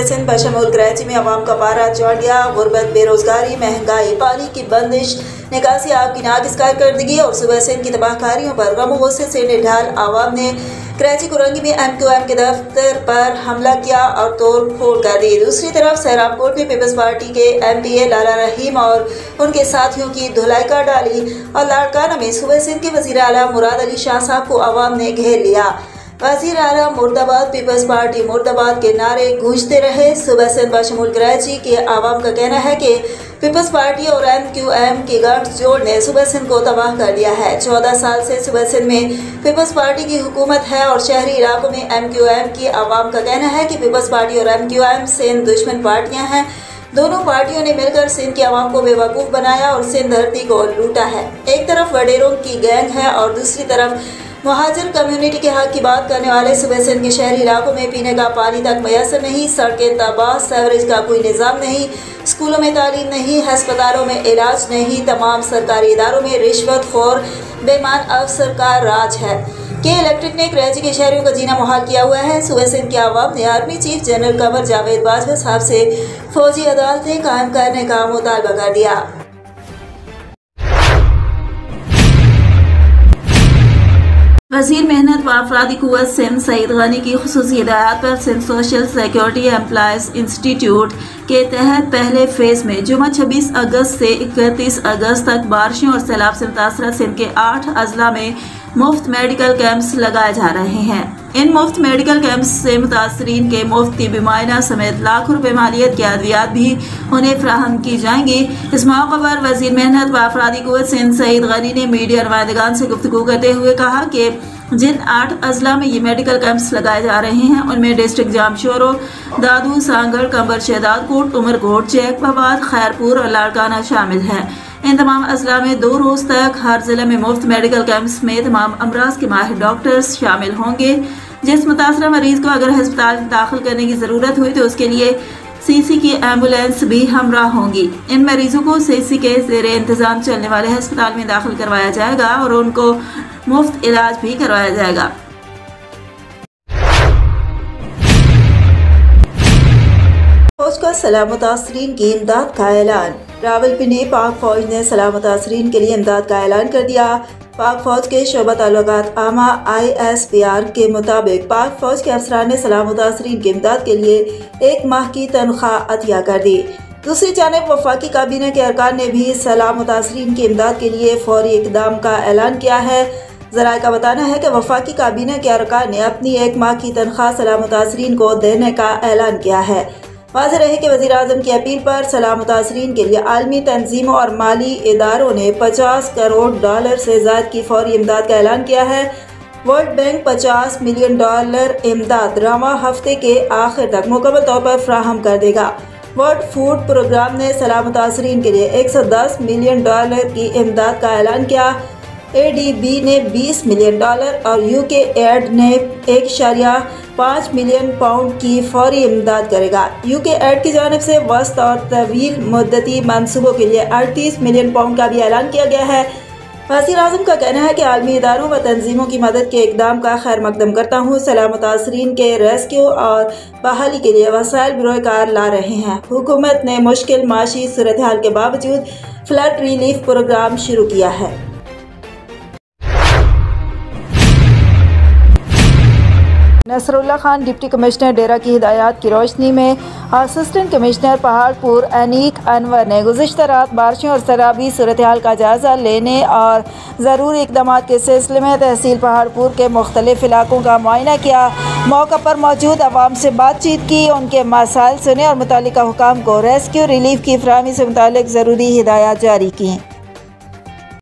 सूबे सिंध बशमूल कराची में अवाम का पारा चढ़ गया। गुर्बत, बेरोजगारी, महंगाई, पानी की बंदिश, निकासी आब की नाकिस कारकर्दगी और सूबे सिंध की तबाहकारियों पर गम गुस्से से निढाल आवाम ने कराची कुरंगी में MQM के दफ्तर पर हमला किया और तोड़ फोड़ कर दी। दूसरी तरफ सैरामकोट में पीपल्स पार्टी के MPA लाला रहीम और उनके साथियों की धुलाई कर डाली और लाड़काना में सूबे सिंध के वज़ीर आला मुराद अली शाह साहब को अवाम ने घेर लिया। वज़ीर आला मुर्दाबाद, पीपल्स पार्टी मुर्दाबाद के नारे गूंजते रहे। सूबे सिंध बशमूल कराची के आवाम का कहना है कि पीपल्स पार्टी और MQM के गठजोड़ ने सूबे सिंध को तबाह कर दिया है। 14 साल से सूबे सिंध में पीपल्स पार्टी की हुकूमत है और शहरी इलाकों में MQM की आवाम का कहना है कि पीपल्स पार्टी और MQM सिंध दुश्मन पार्टियां हैं। दोनों पार्टियों ने मिलकर सिंध की आवाम को बेवकूफ़ बनाया और सिंध धरती को लूटा है। एक तरफ वडेरों की गैंग है और दूसरी तरफ मुहाजिर कम्युनिटी के हक की बात करने वाले। सूबे सिंध के शहरी इलाकों में पीने का पानी तक मैसर नहीं, सड़कें तबाह, सीवरेज का कोई निज़ाम नहीं, स्कूलों में तालीम नहीं, अस्पतालों में इलाज नहीं, तमाम सरकारी इदारों में रिश्वतखोर बेईमान अफसर का राज है। के इलेक्ट्रिक ने कराची के शहरियों का जीना मुहाल किया हुआ है। सूबे सिंध की आवाम ने army chief general Qamar Javed Bajwa साहब से फौजी अदालतें कायम करने का मुतालबा कर दिया। वज़ीर मेहनत व अफरादी क़ुव्वत सिंध सईद गनी की ख़ुसूसी हिदायत पर Sindh social security employees institute के तहत पहले फेज़ में जुमा 26 अगस्त से 31 अगस्त तक बारिशों और सैलाब से मुतासर सिंध के 8 अजला में मुफ्त मेडिकल कैंप्स लगाए जा रहे हैं। इन मुफ्त मेडिकल कैंप्स से मुतासरीन के मुफ्त तिब्बी मुआयना समेत लाखों रुपए मालियत की अद्वियात भी उन्हें फ्राहम की जाएंगी। इस मौके पर वज़ीर मेहनत व अफरादी क़ुव्वत सिंध सईद गनी ने मीडिया नुमाइंदगान से गुफ्तगू करते हुए कहा कि जिन 8 अजला में ये मेडिकल कैंप्स लगाए जा रहे हैं उनमें डिस्ट्रिक्ट जामशोरो, दादू, सांगड़, कंबर शहदादकोट, उमरकोट, जैकबाबाद, खैरपुर और लाड़काना शामिल हैं। इन तमाम अजला में 2 रोज तक हर जिले में मुफ्त मेडिकल कैंप्स में तमाम अमराज के माहिर डॉक्टर्स शामिल होंगे। जिस मुतासरा मरीज को अगर अस्पताल दाखिल करने की ज़रूरत हुई तो उसके लिए CC की एम्बुलेंस भी हमरा होंगी। इन मरीजों को CC के ज़ेरे इंतज़ाम चलने वाले अस्पताल में दाखिल करवाया जाएगा और उनको मुफ्त इलाज भी करवाया जाएगा। फौज का सलाह मुतासरीन की इमदाद का ऐलान। रावलपिंडी पाक फौज ने सलाह मुतासरीन के लिए इमदाद का ऐलान कर दिया। पाक फौज के शोबा ताल्लुकात आमा ISPR के मुताबिक पाक फौज के अफसरान ने सलाह मुतासरीन की इमदाद के लिए 1 माह की तनख्वाह अतिया कर दी। दूसरी जानिब वफाकी काबीना के अरकान ने भी सलाह मुतासरीन की इमदाद के लिए फौरी इक़दाम का ऐलान किया है। ज़राए का बताना है कि वफाकी काबीना के अरकान ने अपनी 1 माह की तनख्वाह सलाह मुतासरीन को देने का ऐलान किया है। वाज़ेह रहे कि वज़ीर आज़म की अपील पर सलाह मुतासरीन के लिए आलमी तंजीमों और माली इदारों ने $50 करोड़ से ज़ायद की फौरी इमदाद का ऐलान किया है। वर्ल्ड बैंक $50 मिलियन इमदाद रवां हफ्ते के आखिर तक मुकम्मल तौर पर फ्राहम कर देगा। वर्ल्ड फूड प्रोग्राम ने सलाह मुतासरीन के लिए $110 मिलियन की इमदाद का ऐलान किया। ADB ने $20 मिलियन और UKAID ने 1.5 मिलियन पाउंड की फौरी इमदाद करेगा। UKAID की जानिब से वस्त और तवील मुद्दती मंसूबों के लिए 38 मिलियन पाउंड का भी ऐलान किया गया है। वज़ीर आज़म का कहना है कि आलमी इदारों व तंजीमों की मदद के इक़दाम का खैर मकदम करता हूँ। सलाह मुतासरीन के रेस्क्यू और बहाली के लिए वसाइल बिरोकार ला रहे हैं। हुकूमत ने मुश्किल माशी सूरत हाल के बावजूद फ्लड रिलीफ प्रोग्राम शुरू किया है। नसरुल्लाह खान डिप्टी कमिश्नर डेरा की हिदायत की रोशनी में असिस्टेंट कमिश्नर पहाड़पुर अनीक अनवर ने गुज़िश्ता रात बारिशों और सैलाबी सूरत हाल का जायज़ा लेने और ज़रूरी इक़दाम के सिलसिले में तहसील पहाड़पुर के मुख्तलिफ इलाकों का मुआयना किया। मौका पर मौजूद अवाम से बातचीत की, उनके मसाइल सुने और मुतालिका हुकाम को रेस्क्यू रिलीफ की फराहमी से मुतालिक ज़रूरी हिदायत जारी की।